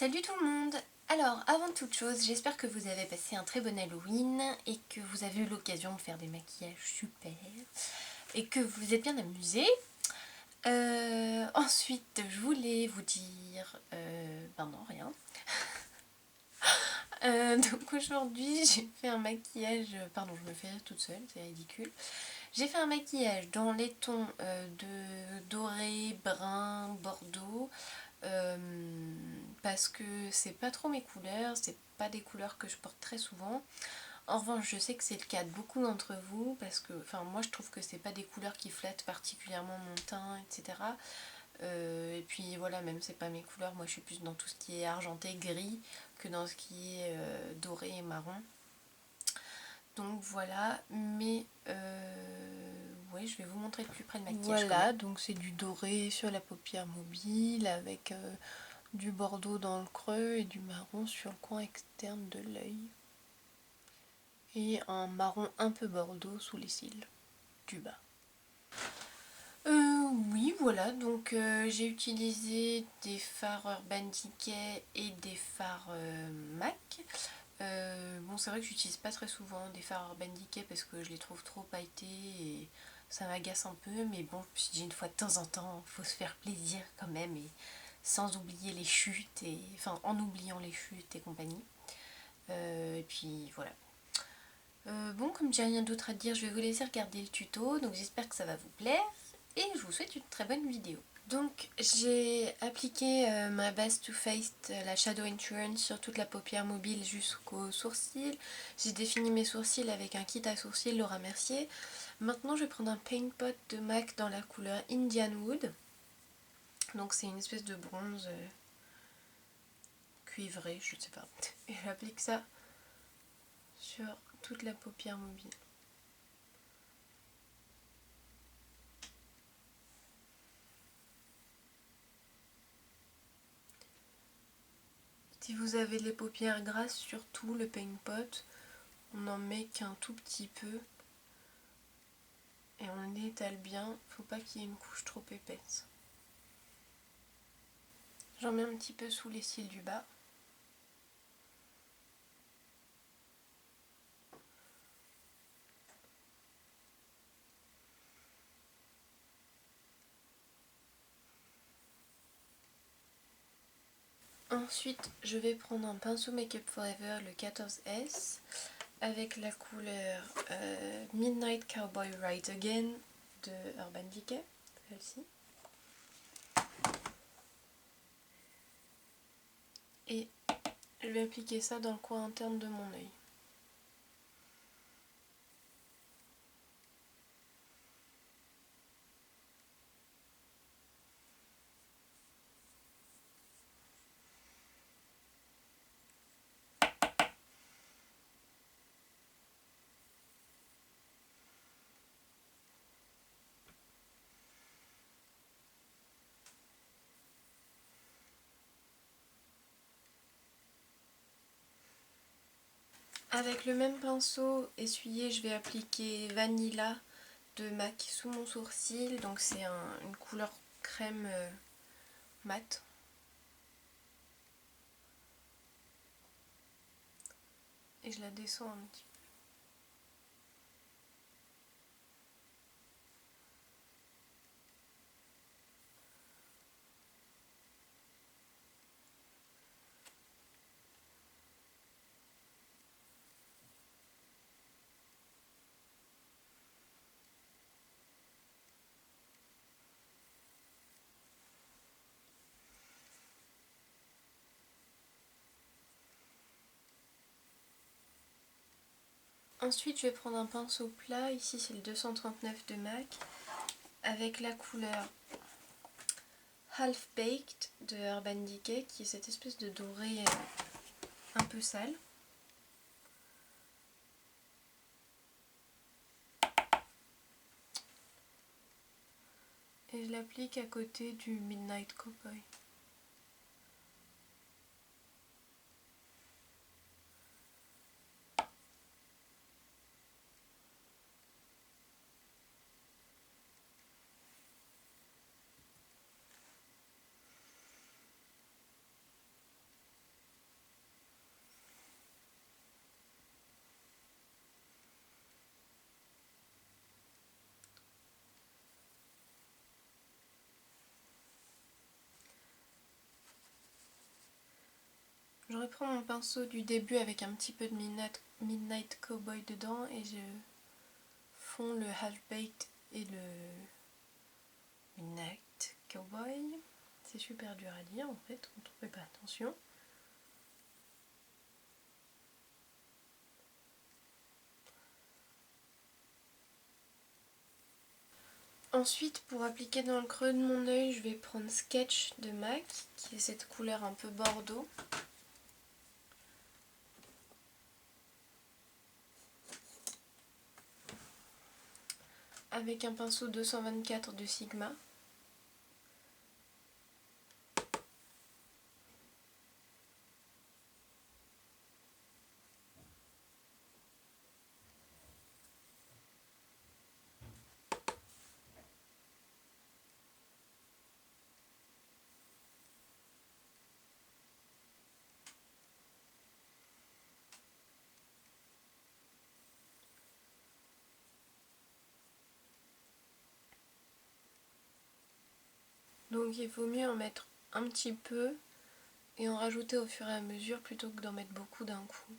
Salut tout le monde! Alors, avant toute chose, j'espère que vous avez passé un très bon Halloween et que vous avez eu l'occasion de faire des maquillages super et que vous vous êtes bien amusés. Ensuite, je voulais vous dire... ben non, rien. Donc aujourd'hui, j'ai fait un maquillage... Pardon, je me fais rire toute seule, c'est ridicule. J'ai fait un maquillage dans les tons de doré, brun, bordeaux. Parce que c'est pas trop mes couleurs, c'est pas des couleurs que je porte très souvent. En revanche, je sais que c'est le cas de beaucoup d'entre vous parce que, enfin, moi je trouve que c'est pas des couleurs qui flattent particulièrement mon teint, etc. Et puis voilà, même c'est pas mes couleurs, moi je suis plus dans tout ce qui est argenté, gris que dans ce qui est doré et marron. Donc voilà, mais ouais, je vais vous montrer de plus près le maquillage. Voilà, donc c'est du doré sur la paupière mobile avec du bordeaux dans le creux et du marron sur le coin externe de l'œil. Et un marron un peu bordeaux sous les cils du bas. Oui, voilà, donc j'ai utilisé des fards Urban Decay et des fards MAC. Bon, c'est vrai que j'utilise pas très souvent des fards Urban Decay parce que je les trouve trop pailletés et ça m'agace un peu, mais bon, je me suis dit une fois de temps en temps, faut se faire plaisir quand même, et sans oublier les chutes, et enfin en oubliant les chutes et compagnie. Et puis voilà. Bon, comme j'ai rien d'autre à dire, je vais vous laisser regarder le tuto, donc j'espère que ça va vous plaire, et je vous souhaite une très bonne vidéo. Donc j'ai appliqué ma base Too Faced, la Shadow Insurance, sur toute la paupière mobile jusqu'aux sourcils. J'ai défini mes sourcils avec un kit à sourcils Laura Mercier. Maintenant je vais prendre un Paint Pot de MAC dans la couleur Indian Wood. Donc c'est une espèce de bronze cuivré, je sais pas. Et j'applique ça sur toute la paupière mobile. Si vous avez les paupières grasses, surtout le Paint Pot, on n'en met qu'un tout petit peu. Et on étale bien, faut pas qu'il y ait une couche trop épaisse. J'en mets un petit peu sous les cils du bas. Ensuite, je vais prendre un pinceau Make Up For Ever, le 14S, avec la couleur Midnight Cowboy Ride Again de Urban Decay, celle-ci. Et je vais appliquer ça dans le coin interne de mon œil. Avec le même pinceau essuyé, je vais appliquer Vanilla de MAC sous mon sourcil. Donc c'est une couleur crème mat. Et je la descends un petit peu. Ensuite, je vais prendre un pinceau plat, ici c'est le 239 de MAC, avec la couleur Half Baked de Urban Decay, qui est cette espèce de doré un peu sale. Et je l'applique à côté du Midnight Cowboy. Je reprends mon pinceau du début avec un petit peu de Midnight Cowboy dedans et je fonds le Half-Baked et le Midnight Cowboy. C'est super dur à lire en fait quand on fait pas attention. Ensuite, pour appliquer dans le creux de mon œil, je vais prendre Sketch de MAC, qui est cette couleur un peu bordeaux. Avec un pinceau 224 de Sigma. Donc il vaut mieux en mettre un petit peu et en rajouter au fur et à mesure plutôt que d'en mettre beaucoup d'un coup.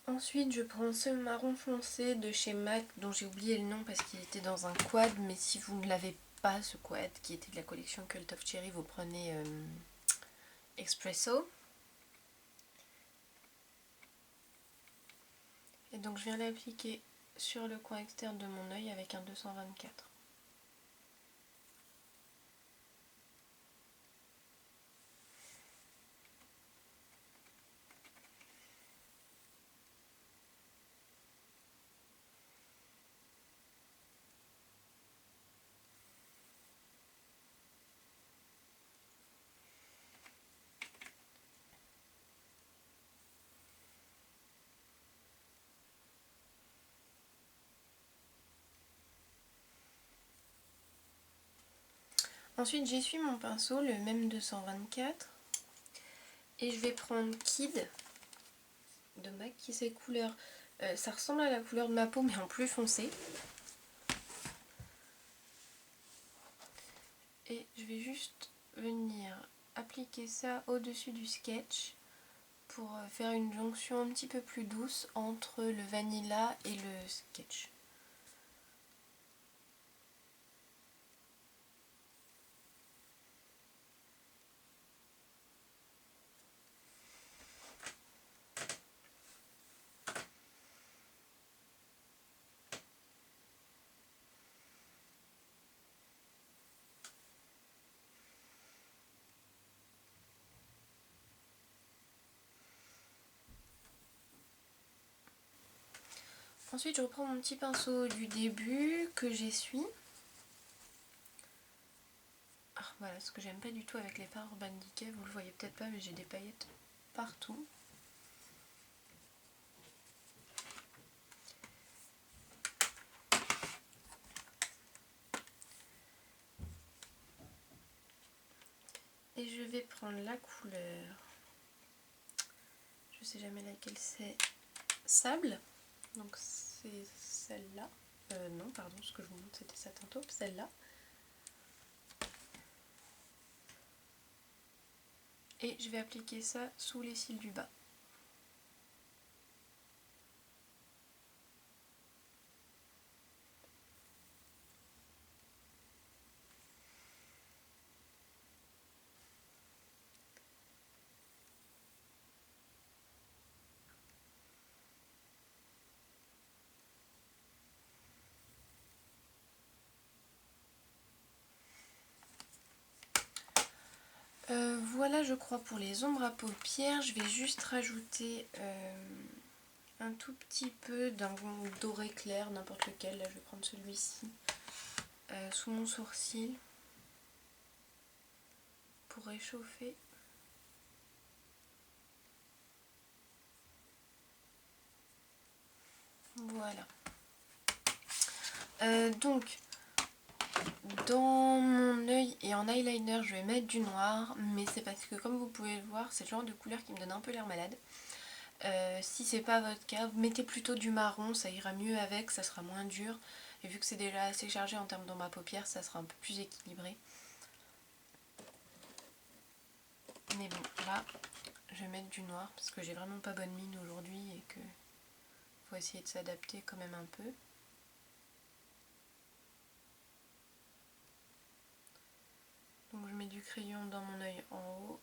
Ensuite, je prends ce marron foncé de chez MAC dont j'ai oublié le nom parce qu'il était dans un quad, mais si vous ne l'avez pas, ce quad qui était de la collection Cult of Cherry, vous prenez Espresso. Et donc je viens l'appliquer sur le coin externe de mon œil avec un 224. Ensuite j'essuie mon pinceau, le même 224, et je vais prendre Kid de MAC qui est cette couleur, ça ressemble à la couleur de ma peau mais en plus foncé. Et je vais juste venir appliquer ça au-dessus du sketch pour faire une jonction un petit peu plus douce entre le vanilla et le sketch. Ensuite je reprends mon petit pinceau du début que j'essuie. Voilà, ce que j'aime pas du tout avec les fards Urban Decay, vous le voyez peut-être pas mais j'ai des paillettes partout. Et je vais prendre la couleur, je sais jamais laquelle c'est, Sable, donc c'est celle-là, non pardon, ce que je vous montre c'était Satin Taupe, celle-là. Et je vais appliquer ça sous les cils du bas. Voilà je crois pour les ombres à paupières, je vais juste rajouter un tout petit peu d'un doré clair, n'importe lequel, là je vais prendre celui-ci, sous mon sourcil pour réchauffer. Voilà. Donc Dans mon œil et en eyeliner, je vais mettre du noir, mais c'est parce que comme vous pouvez le voir, c'est le genre de couleur qui me donne un peu l'air malade. Si c'est pas votre cas, mettez plutôt du marron, ça ira mieux avec, ça sera moins dur. Et vu que c'est déjà assez chargé en termes d'ombre à paupières, ça sera un peu plus équilibré. Mais bon, là, je vais mettre du noir parce que j'ai vraiment pas bonne mine aujourd'hui et que faut essayer de s'adapter quand même un peu. Donc je mets du crayon dans mon œil en haut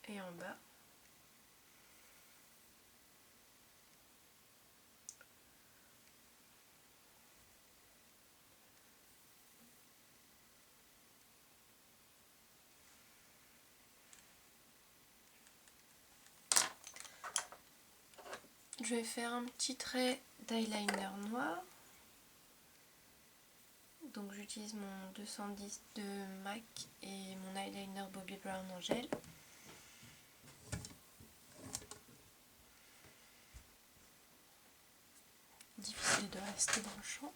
et en bas. Je vais faire un petit trait d'eyeliner noir. Donc j'utilise mon 210 de MAC et mon eyeliner Bobbi Brown en gel. Difficile de rester dans le champ.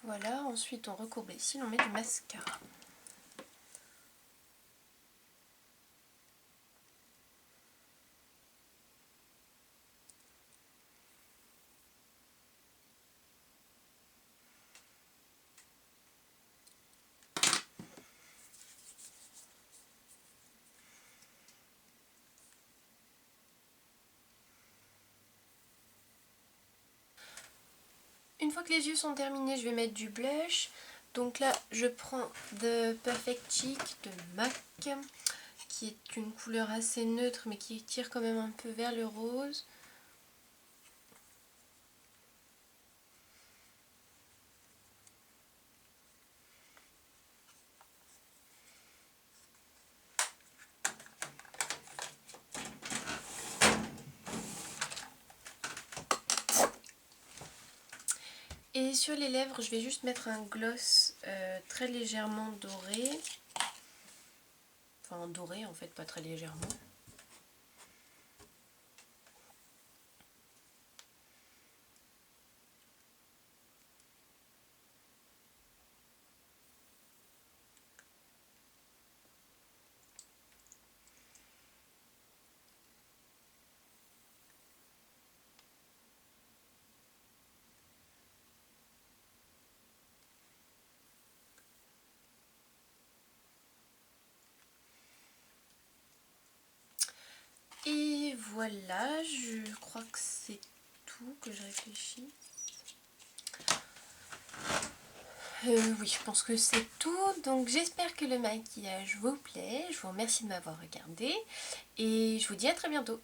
Voilà, ensuite on recourbe les cils, on met du mascara. Une fois que les yeux sont terminés, je vais mettre du blush. Donc là, je prends The Perfect Cheek de MAC, qui est une couleur assez neutre, mais qui tire quand même un peu vers le rose. Et sur les lèvres, je vais juste mettre un gloss très légèrement doré. Enfin doré en fait, pas très légèrement. Et voilà, je crois que c'est tout, que je réfléchis. Oui, je pense que c'est tout. Donc j'espère que le maquillage vous plaît. Je vous remercie de m'avoir regardé et je vous dis à très bientôt.